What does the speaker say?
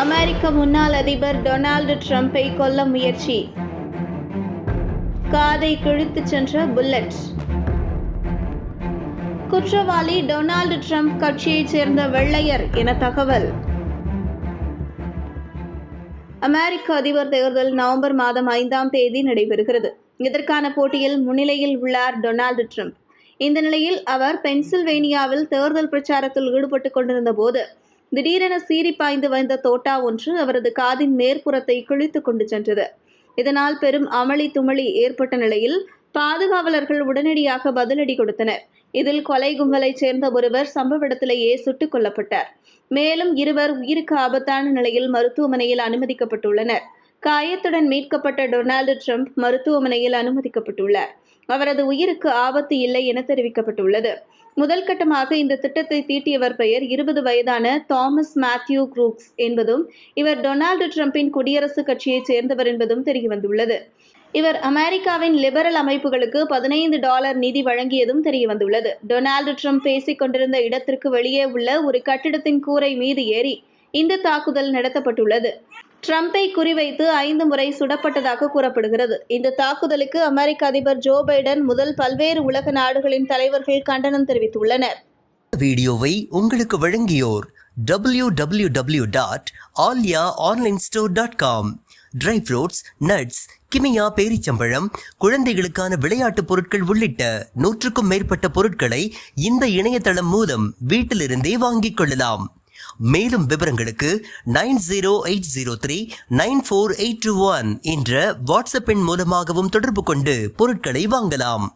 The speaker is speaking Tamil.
அமெரிக்க முன்னாள் அதிபர் டொனால்டு ட்ரம்பை கொல்ல முயற்சி. காதை கிழித்துச் சென்ற புல்லட். குற்றவாளி டொனால்டு ட்ரம்ப் கட்சியைச் சேர்ந்த வெள்ளையர் என தகவல். அமெரிக்க அதிபர் தேர்தல் நவம்பர் மாதம் 5ஆம் தேதி நடைபெறுகிறது. இதற்கான போட்டியில் முன்னிலையில் உள்ளார் டொனால்டு ட்ரம்ப். இந்த நிலையில் அவர் பென்சில்வேனியாவில் தேர்தல் பிரச்சாரத்தில் ஈடுபட்டுக் கொண்டிருந்த போது திடீரென சீறி பாய்ந்து வந்த தோட்டா ஒன்று அவரது காதின் மேற்புறத்தை கிழித்துக் கொண்டு சென்றது. இதனால் பெரும் அமளி துமளி ஏற்பட்ட நிலையில் பாதுகாவலர்கள் உடனடியாக பதிலடி கொடுத்தனர். இதில் கொலை கும்பலைச் சேர்ந்த ஒருவர் சம்பவ இடத்திலேயே சுட்டுக் கொல்லப்பட்டார். மேலும் 2 உயிருக்கு ஆபத்தான நிலையில் மருத்துவமனையில் அனுமதிக்கப்பட்டுள்ளனர். காயத்துடன் மீட்கப்பட்ட டொனால்டு ட்ரம்ப் மருத்துவமனையில் அனுமதிக்கப்பட்டுள்ளார். அவரது உயிருக்கு ஆபத்து இல்லை என தெரிவிக்கப்பட்டுள்ளது. முதல் கட்டமாக இந்த திட்டத்தை தீட்டியவர் பெயர் 20 வயதான தாமஸ் மேத்யூ குரூக்ஸ் என்பதும் இவர் டொனால்டு ட்ரம்பின் குடியரசுக் கட்சியைச் சேர்ந்தவர் என்பதும் தெரியவந்துள்ளது. இவர் அமெரிக்காவின் லிபரல் அமைப்புகளுக்கு $15 நிதி வழங்கியதும் தெரியவந்துள்ளது. டொனால்டு ட்ரம்ப் பேசிக் கொண்டிருந்த இடத்திற்கு வெளியே உள்ள ஒரு கட்டிடத்தின் கூரை மீது ஏறி இந்த தாக்குதல் நடத்தப்பட்டுள்ளது. ட்ரம்பை குறிவைத்து 5 முறை சுடப்பட்டதாக கூறப்படுகிறது. இந்த தாக்குதலுக்கு அமெரிக்க அதிபர் ஜோ பைடன் முதல் பல்வேறு உலக நாடுகளின் தலைவர்கள் கண்டனம் தெரிவித்துள்ளனர். வீடியோவை உங்களுக்கு வழங்கியோர் www.alyaonlinestore.com. ட்ரை ஃப்ரூட்ஸ், நட்ஸ், கிமியா பேரிச்சம்பழம், குழந்தைகளுக்கான விளையாட்டுப் பொருட்கள் உள்ளிட்ட 100க்கும் மேற்பட்ட பொருட்களை இந்த இணையதளம் மூலம் வீட்டிலிருந்தே வாங்கிக் கொள்ளலாம். மேலும் விவரங்களுக்கு 9080394821 என்ற வாட்ஸ்அப் எண் மூலமாகவும் தொடர்பு கொண்டு பொருட்களை வாங்கலாம்.